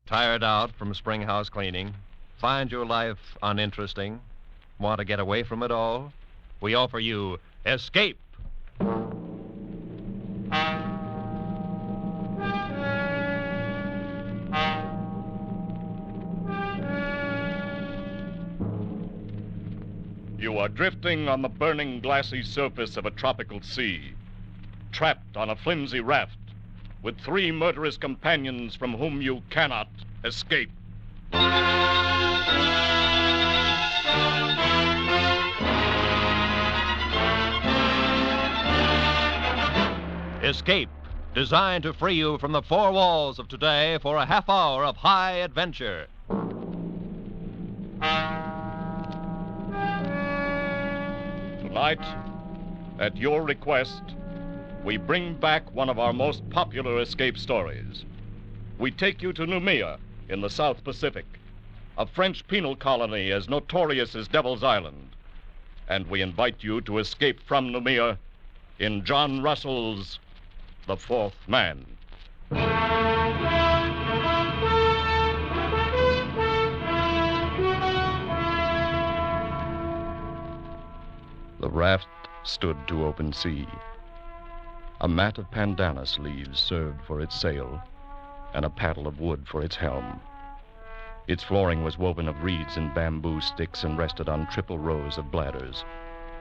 Tired out from spring house cleaning? Find your life uninteresting? Want to get away from it all? We offer you Escape. You are drifting on the burning glassy surface of a tropical sea, trapped on a flimsy raft, with 3 murderous companions from whom you cannot escape. Escape, designed to free you from the 4 walls of today for a half hour of high adventure. Tonight, at your request, we bring back one of our most popular escape stories. We take you to Noumea in the South Pacific, a French penal colony as notorious as Devil's Island. And we invite you to escape from Noumea in John Russell's The Fourth Man. The raft stood to open sea. A mat of pandanus leaves served for its sail, and a paddle of wood for its helm. Its flooring was woven of reeds and bamboo sticks and rested on triple rows of bladders.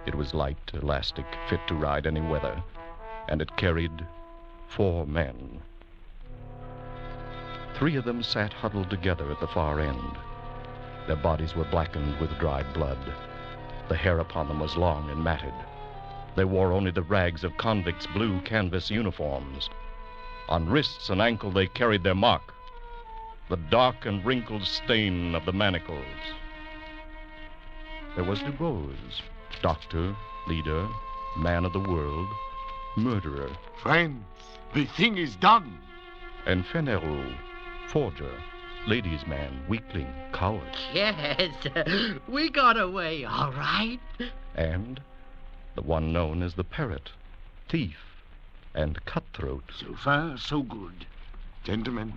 It was light, elastic, fit to ride any weather, and it carried 4 men. 3 of them sat huddled together at the far end. Their bodies were blackened with dried blood. The hair upon them was long and matted. They wore only the rags of convicts' blue canvas uniforms. On wrists and ankle they carried their mark, the dark and wrinkled stain of the manacles. There was Dubose, doctor, leader, man of the world, murderer. Friends, the thing is done. And Fenerou, forger, ladies' man, weakling, coward. Yes, we got away, all right. And the one known as the Parrot, thief, and cutthroat. So far, so good. Gentlemen,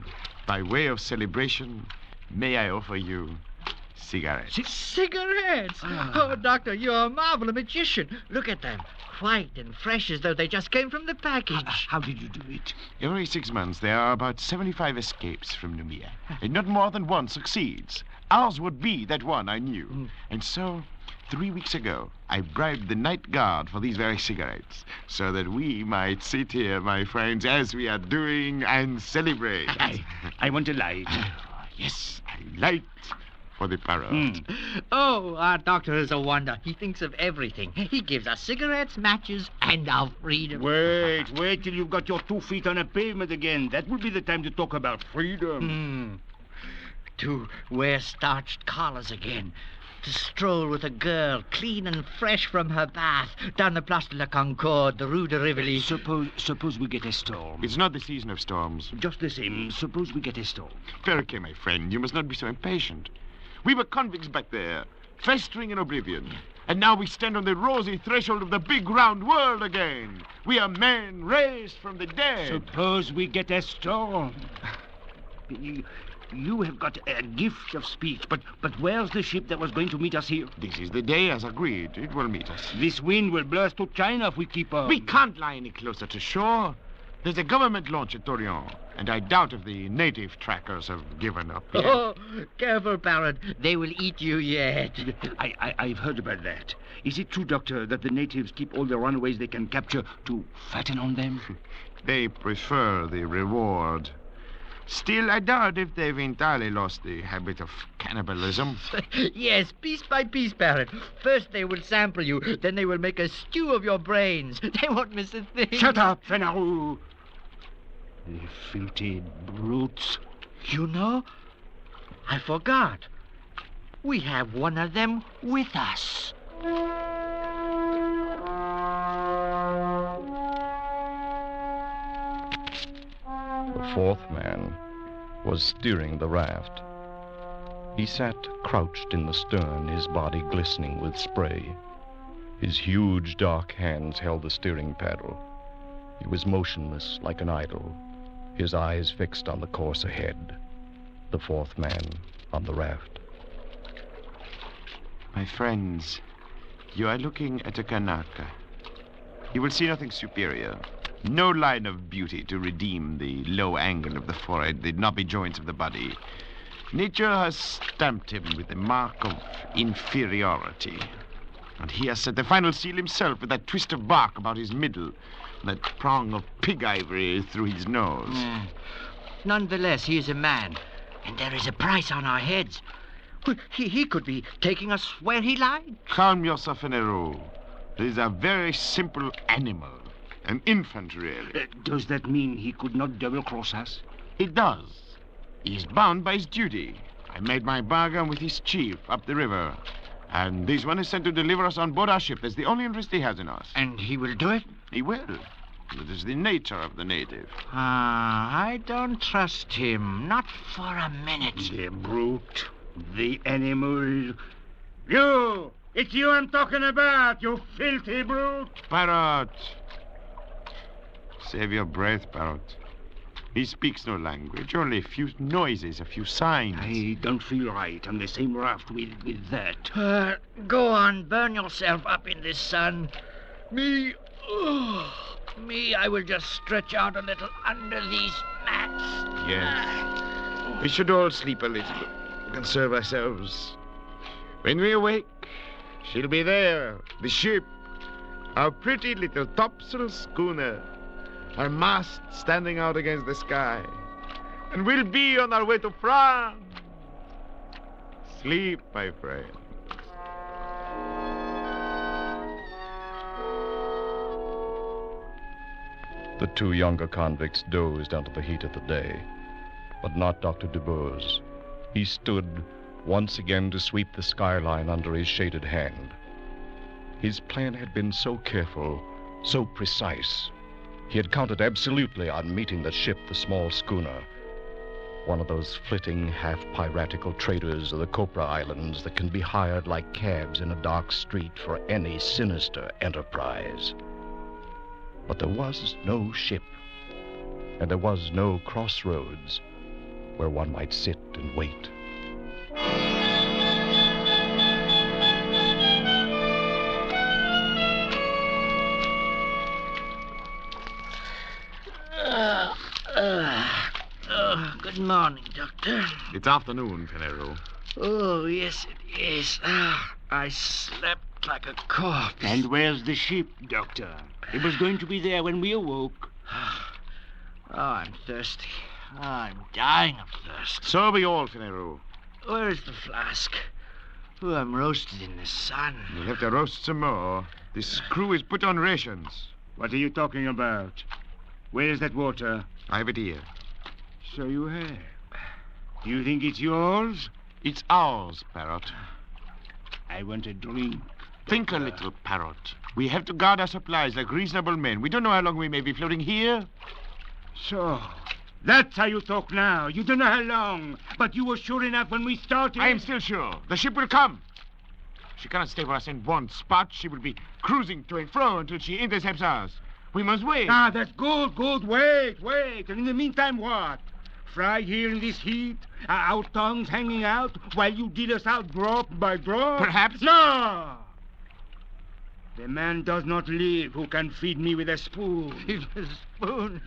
by way of celebration, may I offer you cigarettes? Cigarettes? Oh, Doctor, you're a marvelous magician. Look at them, white and fresh as though they just came from the package. How did you do it? Every 6 months, there are about 75 escapes from Noumea, and not more than one succeeds. Ours would be that one I knew. And so, 3 weeks ago, I bribed the night guard for these very cigarettes, so that we might sit here, my friends, as we are doing, and celebrate. I want a light. Yes, a light for the Parrot. Oh, our doctor is a wonder. He thinks of everything. He gives us cigarettes, matches, and our freedom. Wait till you've got your 2 feet on a pavement again. That will be the time to talk about freedom. To wear starched collars again. To stroll with a girl, clean and fresh from her bath, down the Place de la Concorde, the Rue de Rivoli. Suppose we get a storm. It's not the season of storms. Just the same, suppose we get a storm. Perquet, my friend, you must not be so impatient. We were convicts back there, festering in oblivion. And now we stand on the rosy threshold of the big round world again. We are men raised from the dead. Suppose we get a storm. You have got a gift of speech, but where's the ship that was going to meet us here? This is the day, as agreed. It will meet us. This wind will blow us to China if we keep on. We can't lie any closer to shore. There's a government launch at Torreon, and I doubt if the native trackers have given up yet. Oh, careful, Parrot. They will eat you yet. I've heard about that. Is it true, Doctor, that the natives keep all the runaways they can capture to fatten on them? They prefer the reward. Still, I doubt if they've entirely lost the habit of cannibalism. Yes, piece by piece, Parrot. First they will sample you, then they will make a stew of your brains. They won't miss a thing. Shut up, Fenerou. The filthy brutes. You know, I forgot. We have one of them with us. The 4th man was steering the raft. He sat crouched in the stern, his body glistening with spray. His huge dark hands held the steering paddle. He was motionless like an idol, his eyes fixed on the course ahead. the fourth man on the raft. My friends, you are looking at a Kanaka. You will see nothing superior. No line of beauty to redeem the low angle of the forehead, the knobby joints of the body. Nature has stamped him with the mark of inferiority. And he has set the final seal himself with that twist of bark about his middle, that prong of pig ivory through his nose. Nonetheless, he is a man, and there is a price on our heads. Well, he could be taking us where he likes. Calm yourself, Fenero. He is a very simple animal. An infant, really. Does that mean he could not double-cross us? It does. He is bound by his duty. I made my bargain with his chief up the river. And this one is sent to deliver us on board our ship. That's the only interest he has in us. And he will do it? He will. It is the nature of the native. I don't trust him. Not for a minute. The brute. The animal. You! It's you I'm talking about, you filthy brute! Parrot! Save your breath, Parrot. He speaks no language, only a few noises, a few signs. I don't feel right on the same raft with that. Go on, burn yourself up in this sun. Me, I will just stretch out a little under these mats. Yes. We should all sleep a little, conserve ourselves. When we awake, she'll be there, the ship, our pretty little topsail schooner, our mast standing out against the sky, and we'll be on our way to France. Sleep, my friend. The two younger convicts dozed under the heat of the day, but not Dr. DeBose. He stood once again to sweep the skyline under his shaded hand. His plan had been so careful, so precise. He had counted absolutely on meeting the ship, the small schooner, one of those flitting, half-piratical traders of the Copra Islands that can be hired like cabs in a dark street for any sinister enterprise. But there was no ship, and there was no crossroads where one might sit and wait. Good morning, Doctor. It's afternoon, Fenero. Oh, yes, it is. I slept like a corpse. And where's the ship, Doctor? It was going to be there when we awoke. I'm thirsty. I'm dying of thirst. So are we all, Fenero. Where is the flask? Oh, I'm roasted in the sun. You'll have to roast some more. This crew is put on rations. What are you talking about? Where is that water? I have it here. So you have. Do you think it's yours? It's ours, Parrot. I want a drink. Think a little, Parrot. We have to guard our supplies like reasonable men. We don't know how long we may be floating here. So, that's how you talk now. You don't know how long, but you were sure enough when we started. I am still sure. The ship will come. She cannot stay for us in one spot. She will be cruising to and fro until she intercepts us. We must wait. Ah, that's good. Wait. And in the meantime, what? Fry here in this heat, our tongues hanging out, while you deal us out drop by drop? Perhaps. No! The man does not live who can feed me with a spoon. A spoon?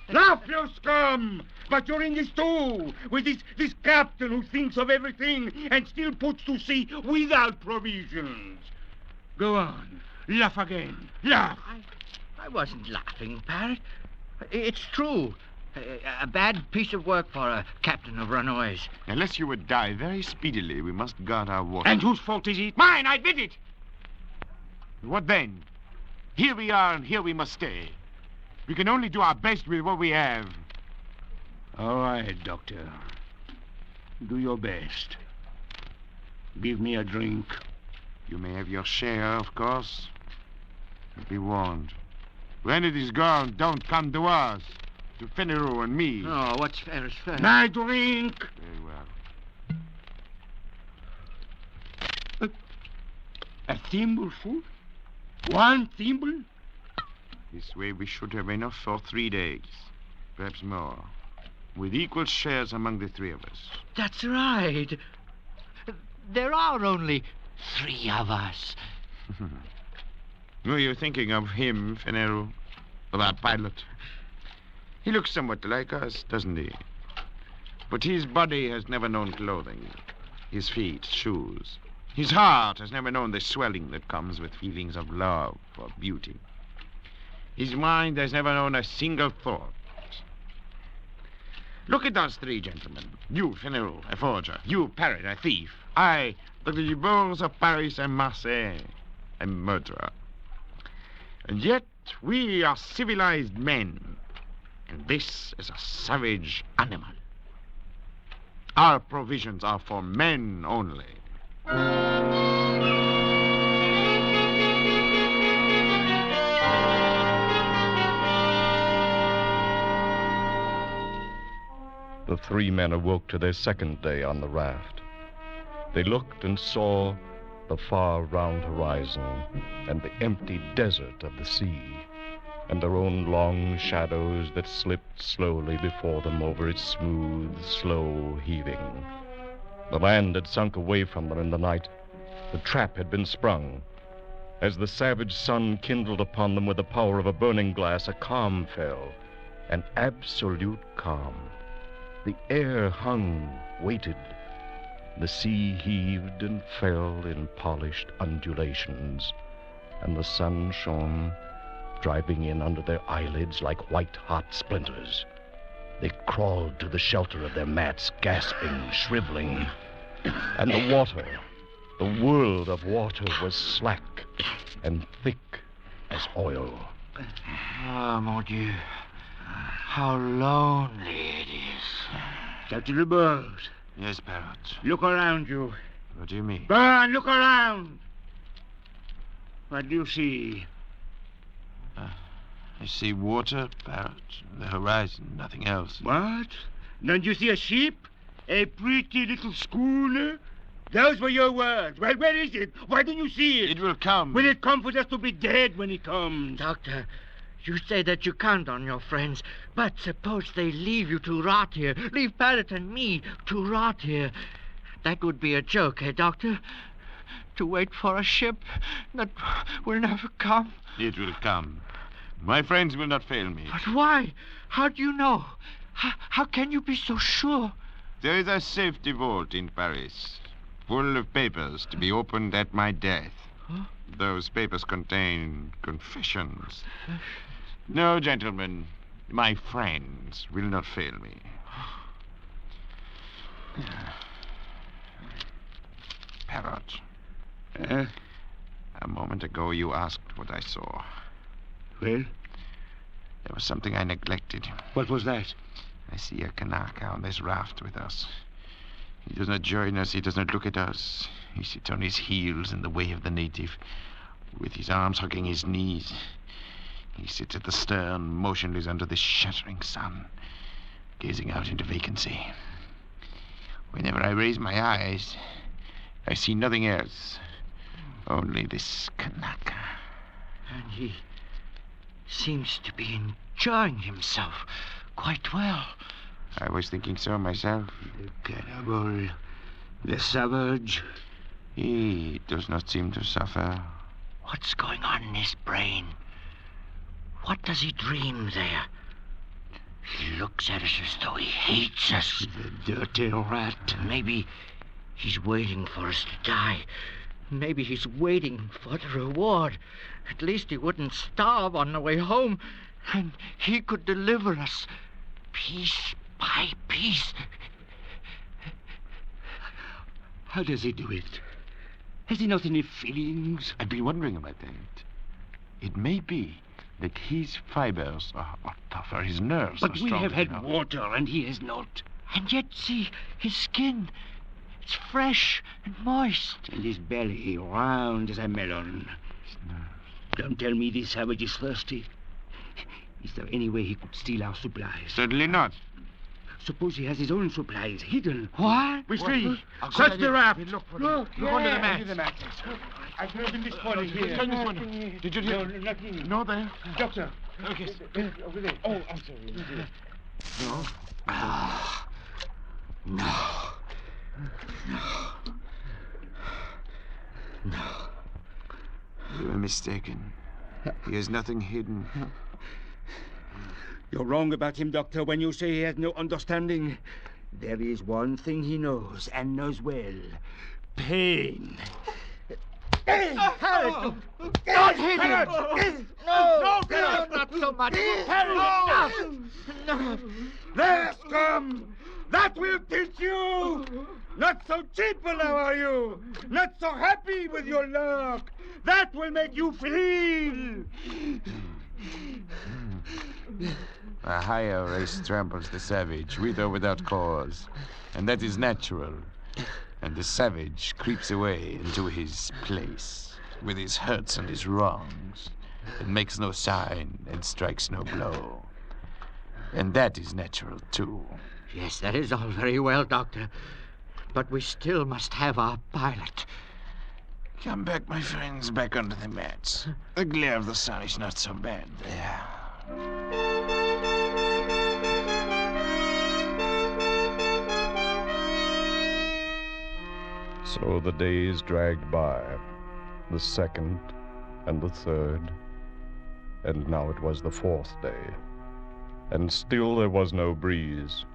Laugh, you scum! But you're in this too, with this captain who thinks of everything and still puts to sea without provisions. Go on, laugh again, laugh. I wasn't laughing, Parrot. It's true. A bad piece of work for a captain of runaways. Unless you would die very speedily, we must guard our water. And whose fault is it? Mine, I admit it. What then? Here we are, and here we must stay. We can only do our best with what we have. All right, Doctor. Do your best. Give me a drink. You may have your share, of course. But be warned. When it is gone, don't come to us. To Fenero and me. Oh, what's fair is fair. My drink! Very well. A thimbleful? One thimble? This way we should have enough for 3 days. Perhaps more. with equal shares among the three of us. That's right. There are only 3 of us. Were you thinking of him, Fenero? Of our pilot? He looks somewhat like us, doesn't he? But his body has never known clothing. His feet, shoes. His heart has never known the swelling that comes with feelings of love or beauty. His mind has never known a single thought. Look at us 3 gentlemen. You, Fenero, a forger. You, Parrot, a thief. I, the Gibours of Paris and Marseille, a murderer. And yet we are civilized men, and this is a savage animal. Our provisions are for men only. The 3 men awoke to their second day on the raft. They looked and saw the far round horizon and the empty desert of the sea, and their own long shadows that slipped slowly before them over its smooth, slow heaving. The land had sunk away from them in the night. The trap had been sprung. As the savage sun kindled upon them with the power of a burning glass, a calm fell, an absolute calm. The air hung, waited. The sea heaved and fell in polished undulations, and the sun shone, driving in under their eyelids like white-hot splinters. They crawled to the shelter of their mats, gasping, shriveling. And the water, the world of water, was slack and thick as oil. Ah, mon Dieu. How lonely it is. Captain Lebord, Yes, Parrot. look around you. What do you mean? Go on, look around. What do you see? I see water, Parrot, the horizon, nothing else. What? Don't you see a ship? A pretty little schooner? Those were your words. Well, where is it? Why don't you see it? It will come. Will it come for us to be dead when it comes? Doctor, you say that you count on your friends, but suppose they leave you to rot here. Leave Parrot and me to rot here. That would be a joke, eh, Doctor? To wait for a ship that will never come. It will come. My friends will not fail me. But why? How do you know? How can you be so sure? There is a safety vault in Paris, full of papers to be opened at my death. Huh? Those papers contain confessions. No, gentlemen, my friends will not fail me. Parrot, a moment ago you asked what I saw. Well, There was something I neglected. what was that? I see a Kanaka on this raft with us. He does not join us. He does not look at us. He sits on his heels in the way of the native, with his arms hugging his knees. He sits at the stern, motionless under the shattering sun, gazing out into vacancy. Whenever I raise my eyes, I see nothing else. Only this Kanaka. And he seems to be enjoying himself quite well. I was thinking so myself. The cannibal, the savage. He does not seem to suffer. What's going on in his brain? What does he dream there? He looks at us as though he hates us. The dirty rat. Maybe he's waiting for us to die. Maybe he's waiting for the reward. At least he wouldn't starve on the way home, and he could deliver us piece by piece. How does he do it? Has he not any feelings? I've been wondering about that. It may be that his fibers are tougher, his nerves are But we stronger. have had you know. water, and he has not. And yet, see, his skin, it's fresh and moist. And his belly round as a melon. Don't tell me this savage is thirsty. Is there any way he could steal our supplies? Certainly not. Suppose he has his own supplies hidden. What? We see. I'll go Search ahead the and- raft. Look for Look, them. Look under the mat. I've heard this morning here. Turn this one. Did you hear? No, nothing. No, there. Doctor. Yes. Over there. Oh, I'm sorry. No. Ah. No. No. You are mistaken. He has nothing hidden. You're wrong about him, Doctor, when you say he has no understanding. There is one thing he knows, and knows well. Pain. Harry, don't hit him! No, not so much. Harry, no. There, scum! That will teach you! Not so cheerful now, are you? Not so happy with your luck? That will make you feel! A higher race tramples the savage, with or without cause. And that is natural. And the savage creeps away into his place, with his hurts and his wrongs, and makes no sign and strikes no blow. And that is natural, too. Yes, that is all very well, Doctor. But we still must have our pilot. Come back, my friends, back under the mats. The glare of the sun is not so bad there. So the days dragged by, the second and the third, and now it was the fourth day. And still there was no breeze,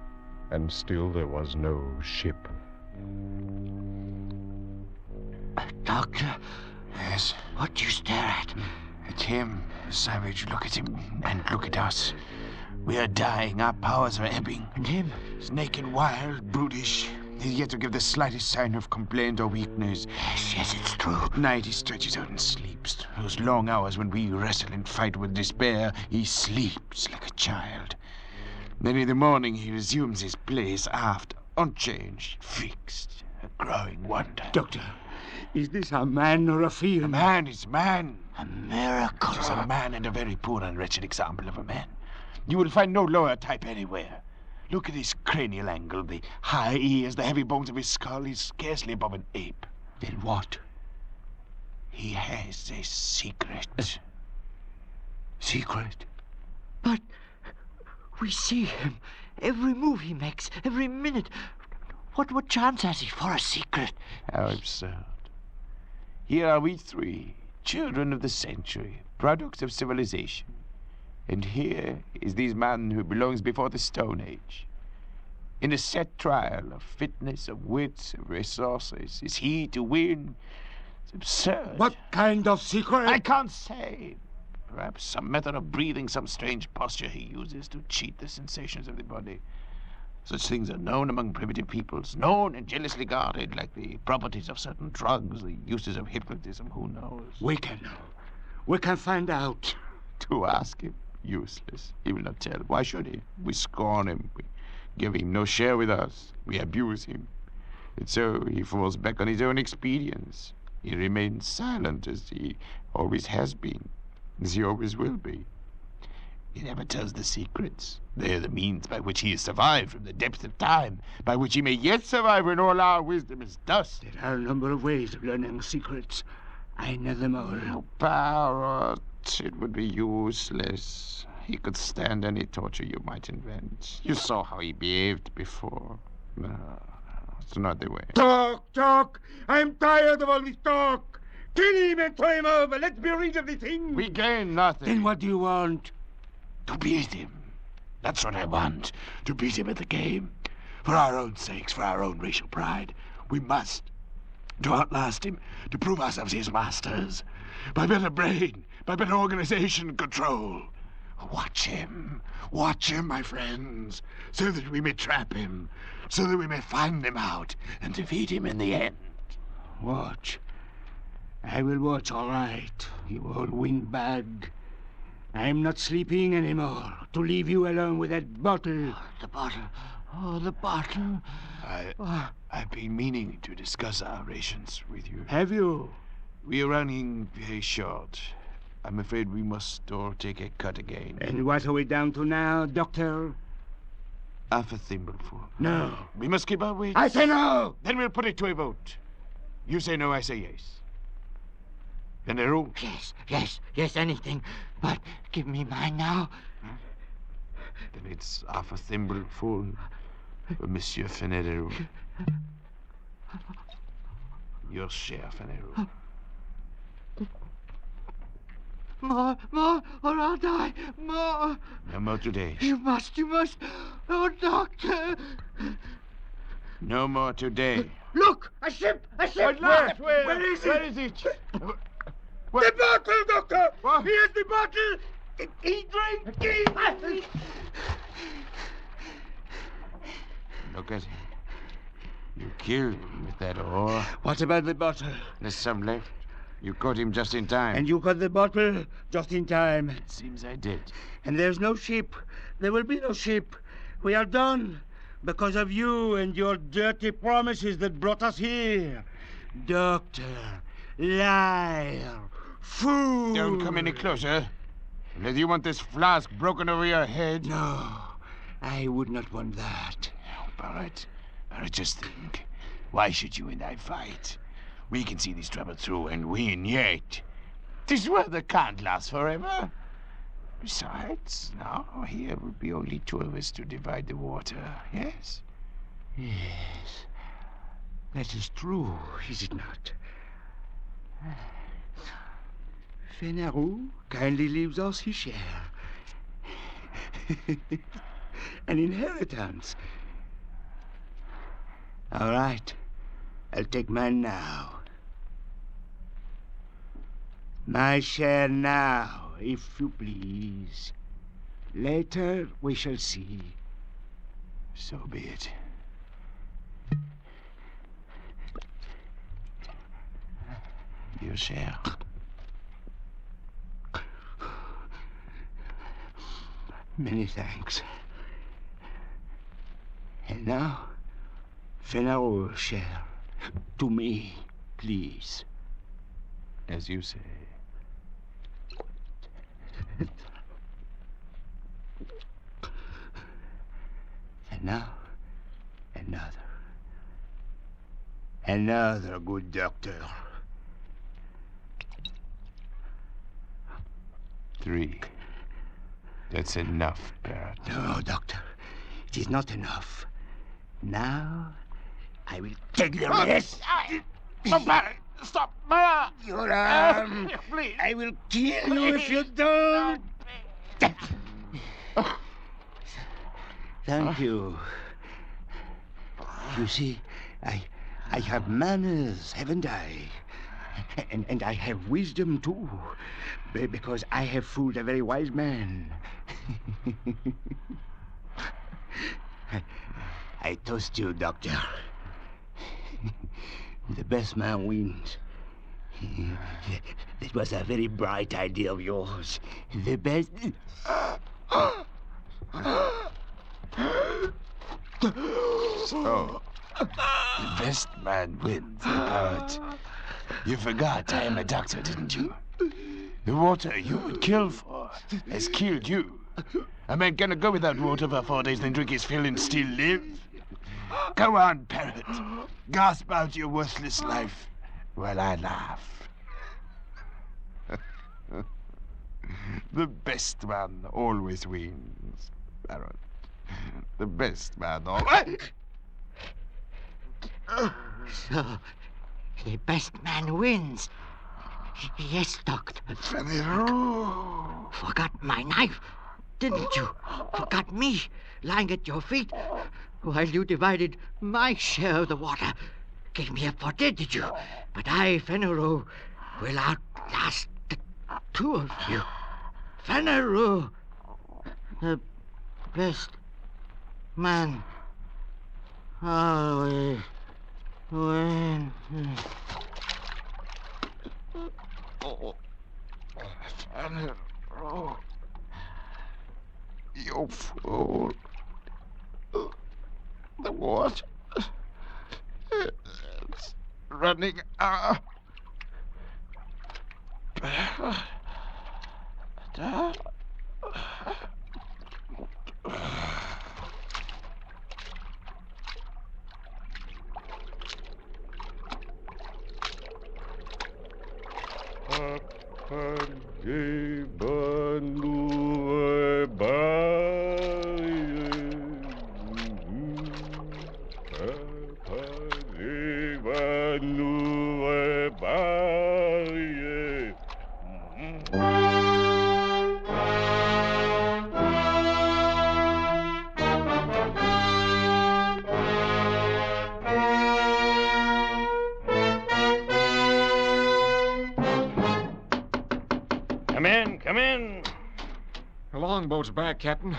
and still there was no ship. Doctor, Yes, what do you stare at? at him, the savage. Look at him, and look at us. We are dying, our powers are ebbing. And him? He's naked, wild, brutish. He's yet to give the slightest sign of complaint or weakness. Yes, it's true. At night he stretches out and sleeps. Those long hours when we wrestle and fight with despair, he sleeps like a child. Then in the morning he resumes his place aft, unchanged, fixed, a growing wonder. Doctor, is this a man or a fiend? A man is man. A miracle. He's a man, and a very poor and wretched example of a man. You will find no lower type anywhere. Look at his cranial angle, the high ears, the heavy bones of his skull. He's scarcely above an ape. Then what? He has a secret. Secret? But we see him. Every move he makes, every minute. What chance has he for a secret? How absurd. Here are we three, children of the century, products of civilization. And here is this man who belongs before the Stone Age. In a set trial of fitness, of wits, of resources, is he to win? It's absurd. What kind of secret? I can't say. Perhaps some method of breathing, some strange posture he uses to cheat the sensations of the body. Such things are known among primitive peoples, known and jealously guarded, like the properties of certain drugs, the uses of hypnotism, who knows? We can find out. To ask him, useless. He will not tell. Why should he? We scorn him. We give him no share with us. We abuse him. And so he falls back on his own expedients. He remains silent, as he always has been, as he always will be. He never tells the secrets. They are the means by which he has survived from the depths of time, by which he may yet survive when all our wisdom is dust. There are a number of ways of learning secrets. I know them all. Oh, Parrot, it would be useless. He could stand any torture you might invent. You saw how he behaved before. No, it's not the way. Talk! I'm tired of all this talk. Kill him and throw him over. Let's be rid of the thing. We gain nothing. Then what do you want? To beat him. That's what I want. To beat him at the game. For our own sakes, for our own racial pride. We must. To outlast him. To prove ourselves his masters. By better brain. By better organization and control. Watch him, my friends, so that we may trap him, so that we may find him out and defeat him in the end. Watch. I will watch, all right, you old windbag. I'm not sleeping anymore to leave you alone with that bottle. The bottle. Oh, the bottle. I've been meaning to discuss our rations with you. Have you? We are running very short. I'm afraid we must all take a cut again. And what are we down to now, Doctor? Half a thimbleful. No. We must keep our wits. I say no! Then we'll put it to a vote. You say no, I say yes. Venero? Yes, anything. But give me mine now. Then it's half a thimble full for Monsieur Fenero. Your share, Fenero. More, or I'll die. More. No more today. You must. Oh, doctor. No more today. Look, a ship. Where is it? The bottle, Doctor! What? Here's the bottle! He drank! Look at him. You killed him with that oar. What about the bottle? There's some left. You caught him just in time. And you got the bottle just in time. It seems I did. And there's no ship. There will be no ship. We are done. Because of you and your dirty promises that brought us here. Doctor, liar, fool. Don't come any closer. Unless you want this flask broken over your head. No, I would not want that. Oh, Barrett, just think. Why should you and I fight? We can see this trouble through and win yet. This weather can't last forever. Besides, now here would be only two of us to divide the water, yes? Yes, that is true, is it not? Fenero kindly leaves us his share. An inheritance. All right, I'll take mine now. My share now, if you please. Later we shall see. So be it. Your share. Many thanks. And now, Fenero's share. To me, please. As you say. And now, another good doctor. 3. That's enough, Barrett. No, doctor, it is not enough. Now, I will take the rest. Barrett, stop! Your arm. Please. I will kill you if you don't. Thank you. You see, I have manners, haven't I? And I have wisdom, too. Because I have fooled a very wise man. I toast you, Doctor. The best man wins. That was a very bright idea of yours. The best... So, the best man wins, Barrett. You forgot I am a doctor, didn't you? The water you would kill for has killed you. A man cannot go without water for 4 days, then drink his fill and still live. Go on, Parrot. Gasp out your worthless life while I laugh. The best man always wins, Parrot. The best man always... So, the best man wins. Yes, Doctor. Fenero. Forgot my knife, didn't you? Forgot me, lying at your feet, while you divided my share of the water. Gave me up for dead, did you? But I, Fenero, will outlast the two of you. Fenero, the best man, always wins. Oh, Fenero. You fool. The water. It's running out. Bandung Come in. The longboat's back, Captain.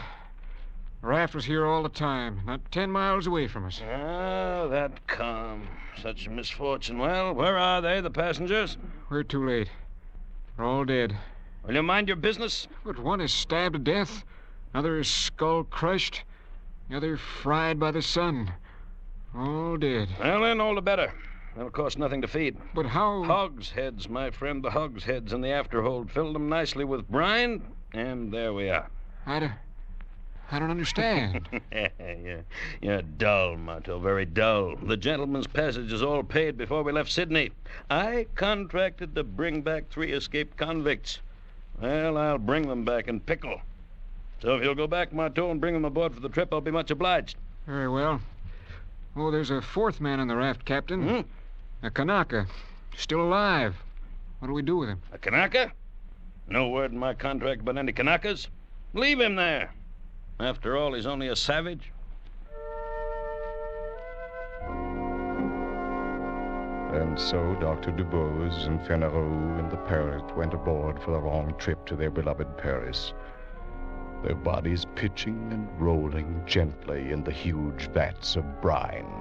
The raft was here all the time, not 10 miles away from us. Ah, that calm. Such misfortune. Well, where are they, the passengers? We're too late. They're all dead. Will you mind your business? But one is stabbed to death, another is skull crushed, the other fried by the sun. All dead. Well, then, all the better. That'll cost nothing to feed. But how... Hogsheads, my friend, the hogsheads in the afterhold. Filled them nicely with brine, and there we are. I don't understand. You're dull, Marteau, very dull. The gentleman's passage is all paid before we left Sydney. I contracted to bring back 3 escaped convicts. Well, I'll bring them back in pickle. So if you'll go back, Marteau, and bring them aboard for the trip, I'll be much obliged. Very well. Oh, there's a 4th man on the raft, Captain. A Kanaka. Still alive. What do we do with him? A Kanaka? No word in my contract about any Kanakas. Leave him there. After all, he's only a savage. And so Dr. Dubose and Fennereau and the parrot went aboard for the long trip to their beloved Paris, their bodies pitching and rolling gently in the huge vats of brine.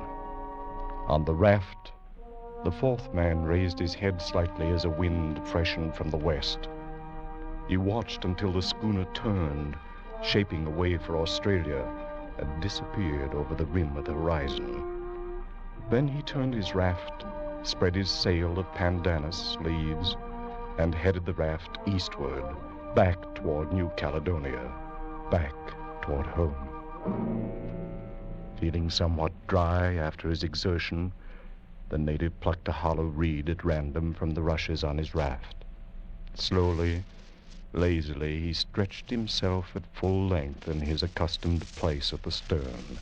On the raft, the 4th man raised his head slightly as a wind freshened from the west. He watched until the schooner turned, shaping away for Australia, and disappeared over the rim of the horizon. Then he turned his raft, spread his sail of pandanus leaves, and headed the raft eastward, back toward New Caledonia, back toward home. Feeling somewhat dry after his exertion, the native plucked a hollow reed at random from the rushes on his raft. Slowly, lazily, he stretched himself at full length in his accustomed place at the stern.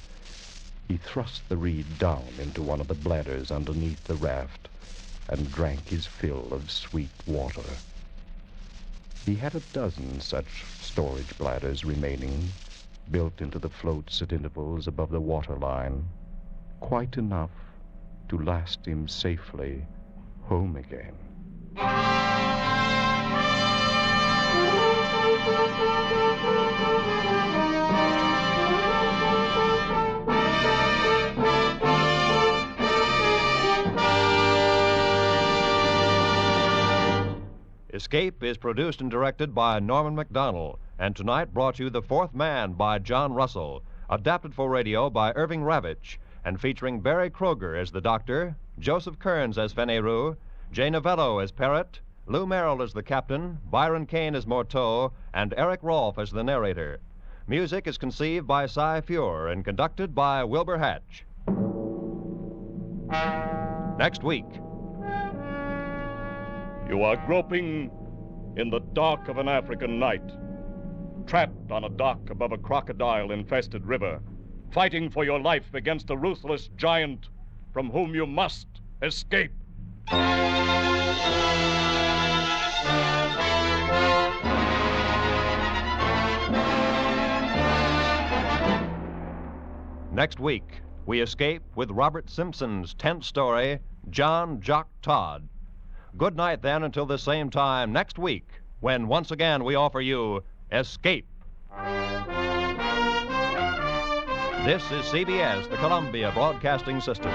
He thrust the reed down into one of the bladders underneath the raft and drank his fill of sweet water. He had a dozen such storage bladders remaining, built into the floats at intervals above the waterline, quite enough to last him safely home again. Escape is produced and directed by Norman MacDonald, and tonight brought you The 4th Man by John Russell, adapted for radio by Irving Ravitch, and featuring Barry Kroger as the Doctor, Joseph Kearns as Fennereau, Jay Novello as Parrot, Lou Merrill as the Captain, Byron Kane as Morteau, and Eric Rolfe as the narrator. Music is conceived by Cy Fure and conducted by Wilbur Hatch. Next week. You are groping in the dark of an African night, trapped on a dock above a crocodile-infested river, fighting for your life against a ruthless giant from whom you must escape. Next week, we escape with Robert Simpson's 10th story, John Jock Todd. Good night, then, until the same time next week, when once again we offer you Escape. This is CBS, the Columbia Broadcasting System.